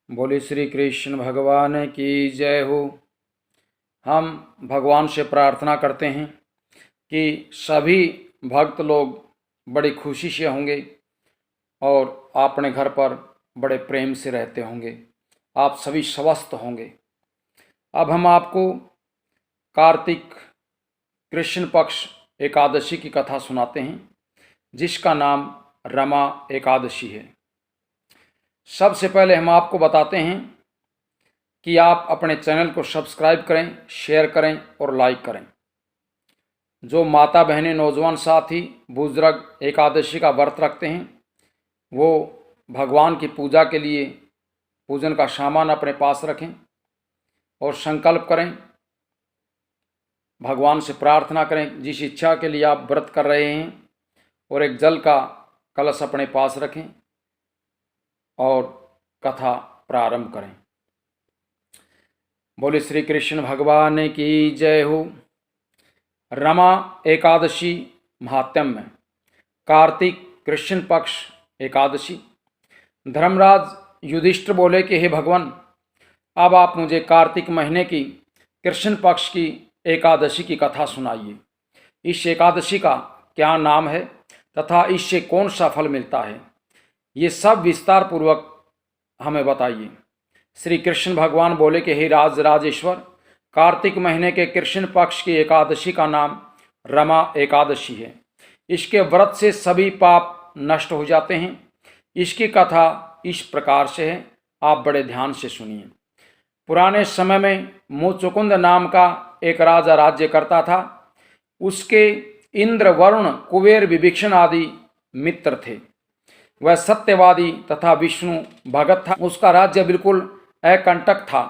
बोले श्री कृष्ण भगवान की जय हो। हम भगवान से प्रार्थना करते हैं कि सभी भक्त लोग बड़ी खुशी से होंगे और अपने घर पर बड़े प्रेम से रहते होंगे, आप सभी स्वस्थ होंगे। अब हम आपको कार्तिक कृष्ण पक्ष एकादशी की कथा सुनाते हैं, जिसका नाम रमा एकादशी है। सबसे पहले हम आपको बताते हैं कि आप अपने चैनल को सब्सक्राइब करें, शेयर करें और लाइक करें। जो माता बहनें, नौजवान साथी बुजुर्ग एकादशी का व्रत रखते हैं, वो भगवान की पूजा के लिए पूजन का सामान अपने पास रखें और संकल्प करें, भगवान से प्रार्थना करें जिस इच्छा के लिए आप व्रत कर रहे हैं, और एक जल का कलश अपने पास रखें और कथा प्रारंभ करें। बोले श्री कृष्ण भगवान की जय हो। रमा एकादशी महात्म्य। कार्तिक कृष्ण पक्ष एकादशी। धर्मराज युधिष्ठिर बोले कि हे भगवान, अब आप मुझे कार्तिक महीने की कृष्ण पक्ष की एकादशी की कथा सुनाइए। इस एकादशी का क्या नाम है तथा इससे कौन सा फल मिलता है, ये सब विस्तार पूर्वक हमें बताइए। श्री कृष्ण भगवान बोले कि हे राजेश्वर, कार्तिक महीने के कृष्ण पक्ष की एकादशी का नाम रमा एकादशी है। इसके व्रत से सभी पाप नष्ट हो जाते हैं। इसकी कथा इस प्रकार से है, आप बड़े ध्यान से सुनिए। पुराने समय में मुचुकुंद नाम का एक राजा राज्य करता था। उसके इंद्र, वरुण, कुबेर, विभीषण आदि मित्र थे। वह सत्यवादी तथा विष्णु भगत था। उसका राज्य बिल्कुल अकंटक था।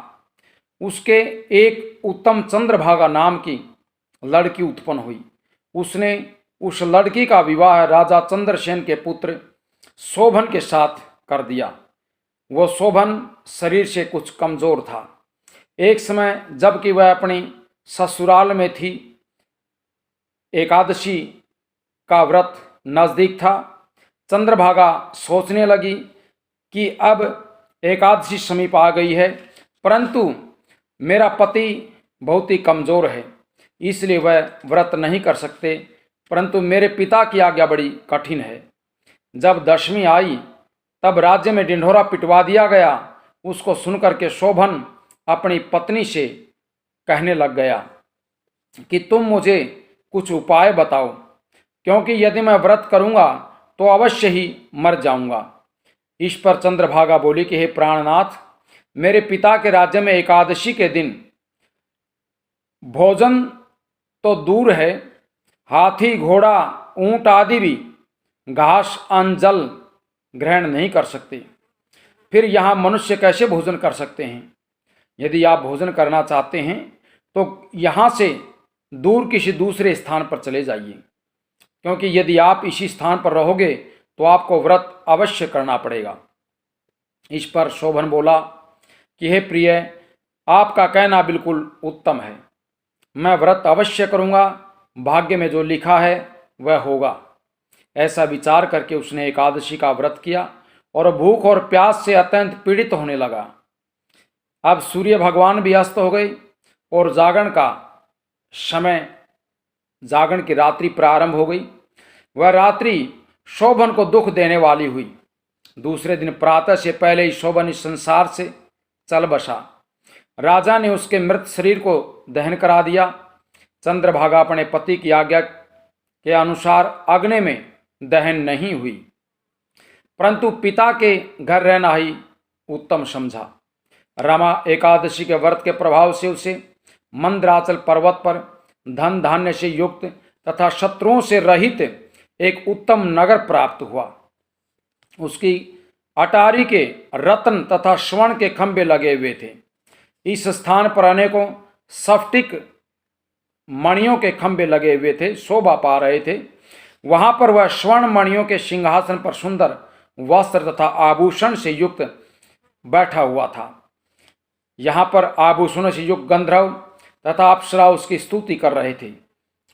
उसके एक उत्तम चंद्रभागा नाम की लड़की उत्पन्न हुई। उसने उस लड़की का विवाह राजा चंद्रसेन के पुत्र शोभन के साथ कर दिया। वह शोभन शरीर से कुछ कमजोर था। एक समय जबकि वह अपनी ससुराल में थी, एकादशी का व्रत नजदीक था। चंद्रभागा सोचने लगी कि अब एकादशी समीप आ गई है, परंतु मेरा पति बहुत ही कमजोर है, इसलिए वह व्रत नहीं कर सकते। परंतु मेरे पिता की आज्ञा बड़ी कठिन है। जब दशमी आई तब राज्य में ढिंढोरा पिटवा दिया गया। उसको सुनकर के शोभन अपनी पत्नी से कहने लग गया कि तुम मुझे कुछ उपाय बताओ, क्योंकि यदि मैं व्रत करूंगा तो अवश्य ही मर जाऊंगा। इस पर चंद्रभागा बोली कि हे प्राणनाथ, मेरे पिता के राज्य में एकादशी के दिन भोजन तो दूर है, हाथी, घोड़ा, ऊंट आदि भी घास, अन्न, जल ग्रहण नहीं कर सकते। फिर यहाँ मनुष्य कैसे भोजन कर सकते हैं? यदि आप भोजन करना चाहते हैं तो यहाँ से दूर किसी दूसरे स्थान पर चले जाइए, क्योंकि यदि आप इसी स्थान पर रहोगे तो आपको व्रत अवश्य करना पड़ेगा। इस पर शोभन बोला कि हे प्रिय, आपका कहना बिल्कुल उत्तम है। मैं व्रत अवश्य करूँगा। भाग्य में जो लिखा है वह होगा। ऐसा विचार करके उसने एकादशी का व्रत किया और भूख और प्यास से अत्यंत पीड़ित होने लगा। अब सूर्य भगवान भी अस्त हो गए और जागरण का समय, जागरण की रात्रि प्रारंभ हो गई। वह रात्रि शोभन को दुख देने वाली हुई। दूसरे दिन प्रातः से पहले ही शोभन इस संसार से चल बसा। राजा ने उसके मृत शरीर को दहन करा दिया। चंद्रभागा अपने पति की आज्ञा के अनुसार अग्नि में दहन नहीं हुई, परंतु पिता के घर रहना ही उत्तम समझा। रमा एकादशी के व्रत के प्रभाव से उसे मंदराचल पर्वत पर धन धान्य से युक्त तथा शत्रुओं से रहित एक उत्तम नगर प्राप्त हुआ। उसकी अटारी के रत्न तथा स्वर्ण के खंभे लगे हुए थे। इस स्थान पर अनेकों स्फटिक मणियों के खंभे लगे हुए थे, शोभा पा रहे थे। वहां पर वह स्वर्ण मणियों के सिंहासन पर सुंदर वस्त्र तथा आभूषण से युक्त बैठा हुआ था। यहाँ पर आभूषणों से युक्त गंधर्व तथा अप्सरा उसकी स्तुति कर रहे थे।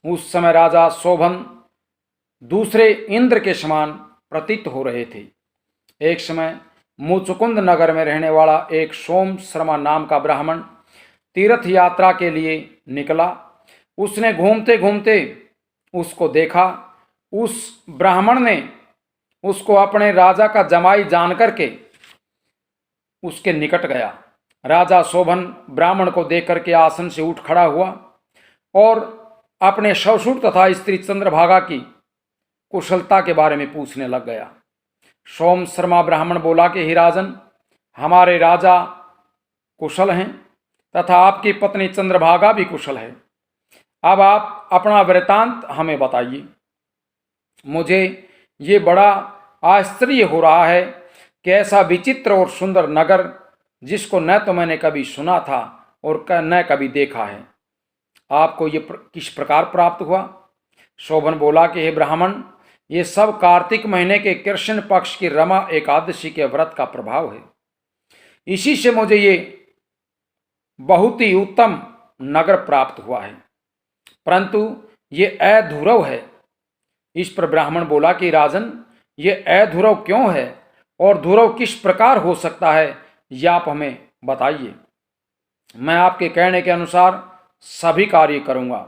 उस समय राजा शोभन दूसरे इंद्र के समान प्रतीत हो रहे थे। एक समय मुचुकुंद नगर में रहने वाला एक सोम शर्मा नाम का ब्राह्मण तीर्थ यात्रा के लिए निकला। उसने घूमते घूमते उसको देखा। उस ब्राह्मण ने उसको अपने राजा का जमाई जान करके उसके निकट गया। राजा शोभन ब्राह्मण को देख करके आसन से उठ खड़ा हुआ और अपने ससुर तथा स्त्री चंद्रभागा की कुशलता के बारे में पूछने लग गया। सोम शर्मा ब्राह्मण बोला कि हे राजन, हमारे राजा कुशल हैं तथा आपकी पत्नी चंद्रभागा भी कुशल है। अब आप अपना वृतांत हमें बताइए। मुझे ये बड़ा आश्चर्य हो रहा है कि ऐसा विचित्र और सुंदर नगर जिसको न तो मैंने कभी सुना था और न कभी देखा है, आपको ये किस प्रकार प्राप्त हुआ। शोभन बोला कि हे ब्राह्मण, ये सब कार्तिक महीने के कृष्ण पक्ष की रमा एकादशी के व्रत का प्रभाव है। इसी से मुझे ये बहुत ही उत्तम नगर प्राप्त हुआ है, परंतु ये अधूरव है। इस पर ब्राह्मण बोला कि राजन, ये अधूरव क्यों है और धूरव किस प्रकार हो सकता है, यह आप हमें बताइए। मैं आपके कहने के अनुसार सभी कार्य करूंगा,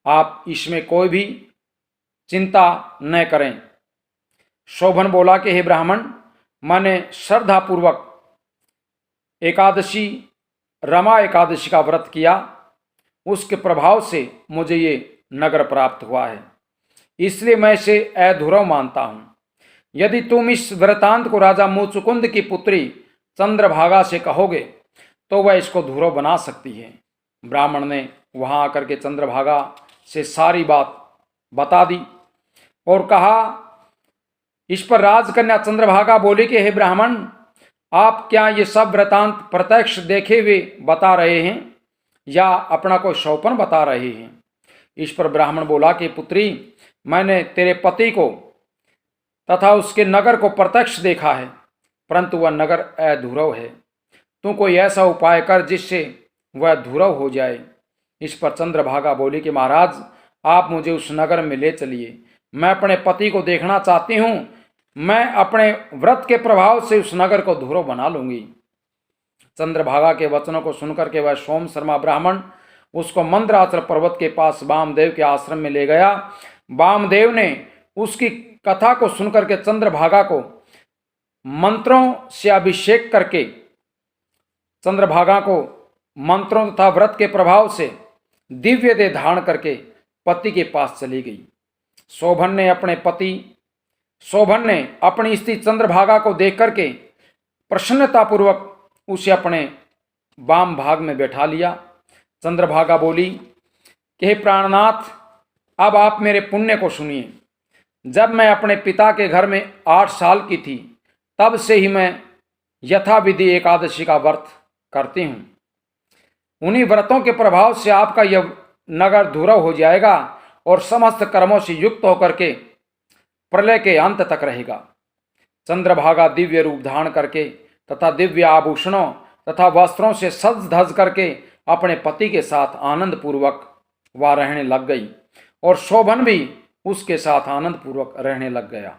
आप इसमें कोई भी चिंता न करें। शोभन बोला कि हे ब्राह्मण, मैंने श्रद्धापूर्वक एकादशी रमा एकादशी का व्रत किया, उसके प्रभाव से मुझे ये नगर प्राप्त हुआ है, इसलिए मैं इसे अधूरव मानता हूं। यदि तुम इस वृतांत को राजा मुचुकुंद की पुत्री चंद्रभागा से कहोगे तो वह इसको धूरव बना सकती है। ब्राह्मण ने वहां आकर के चंद्रभागा से सारी बात बता दी और कहा। इस पर राजकन्या चंद्रभागा बोली कि हे ब्राह्मण, आप क्या ये सब वृतांत प्रत्यक्ष देखे हुए बता रहे हैं या अपना कोई शौपन बता रहे हैं। इस पर ब्राह्मण बोला कि पुत्री, मैंने तेरे पति को तथा उसके नगर को प्रत्यक्ष देखा है, परंतु वह नगर अधूरव है। तू कोई ऐसा उपाय कर जिससे वह धूरव हो जाए। इस पर चंद्रभागा बोली कि महाराज, आप मुझे उस नगर में ले चलिए, मैं अपने पति को देखना चाहती हूँ। मैं अपने व्रत के प्रभाव से उस नगर को धूरव बना लूंगी। चंद्रभागा के वचनों को सुनकर के वह सोम शर्मा ब्राह्मण उसको मंदराचल पर्वत के पास वामदेव के आश्रम में ले गया। वामदेव ने उसकी कथा को सुनकर के चंद्रभागा को मंत्रों से अभिषेक करके चंद्रभागा को मंत्रों तथा व्रत के प्रभाव से दिव्य देह धारण करके पति के पास चली गई। शोभन ने अपनी स्त्री चंद्रभागा को देख करके प्रसन्नतापूर्वक उसे अपने वाम भाग में बैठा लिया। चंद्रभागा बोली कि हे प्राणनाथ, अब आप मेरे पुण्य को सुनिए। जब मैं अपने पिता के घर में 8 साल की थी, तब से ही मैं यथाविधि एकादशी का व्रत करती हूँ। उन्हीं व्रतों के प्रभाव से आपका यह नगर धूरव हो जाएगा और समस्त कर्मों से युक्त होकर के प्रलय के अंत तक रहेगा। चंद्रभागा दिव्य रूप धारण करके तथा दिव्य आभूषणों तथा वस्त्रों से सज धज करके अपने पति के साथ आनंद पूर्वक वह रहने लग गई और शोभन भी उसके साथ आनंद पूर्वक रहने लग गया।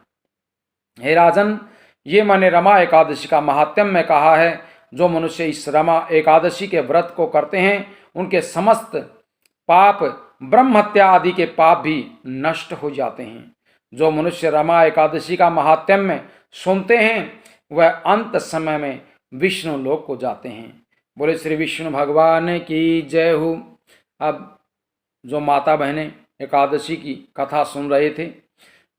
हे राजन, ये मैंने रमा एकादशी का महात्म्य में कहा है। जो मनुष्य इस रमा एकादशी के व्रत को करते हैं, उनके समस्त पाप, ब्रह्म हत्या आदि के पाप भी नष्ट हो जाते हैं। जो मनुष्य रमा एकादशी का महात्म्य सुनते हैं, वह अंत समय में विष्णु लोक को जाते हैं। बोले श्री विष्णु भगवान की जय हो। अब जो माता बहनें एकादशी की कथा सुन रहे थे,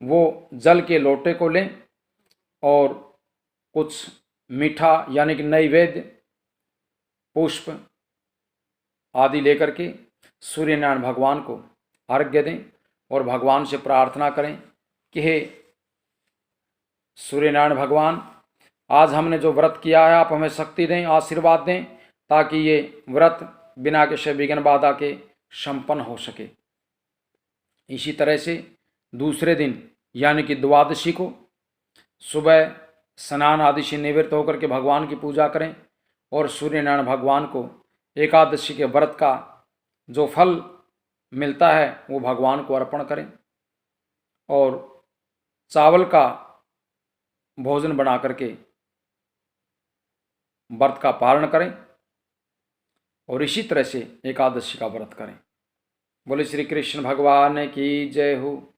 वो जल के लोटे को लें और कुछ मीठा यानी कि नैवेद्य, पुष्प आदि लेकर के सूर्यनारायण भगवान को अर्घ्य दें और भगवान से प्रार्थना करें कि हे सूर्यनारायण भगवान, आज हमने जो व्रत किया है, आप हमें शक्ति दें, आशीर्वाद दें, ताकि ये व्रत बिना किसी विघ्न बाधा के संपन्न हो सके। इसी तरह से दूसरे दिन यानी कि द्वादशी को सुबह स्नान आदि से निवृत्त होकर के भगवान की पूजा करें और सूर्यनारायण भगवान को एकादशी के व्रत का जो फल मिलता है वो भगवान को अर्पण करें और चावल का भोजन बना करके व्रत का पालन करें और इसी तरह से एकादशी का व्रत करें। बोले श्री कृष्ण भगवान की जय हो।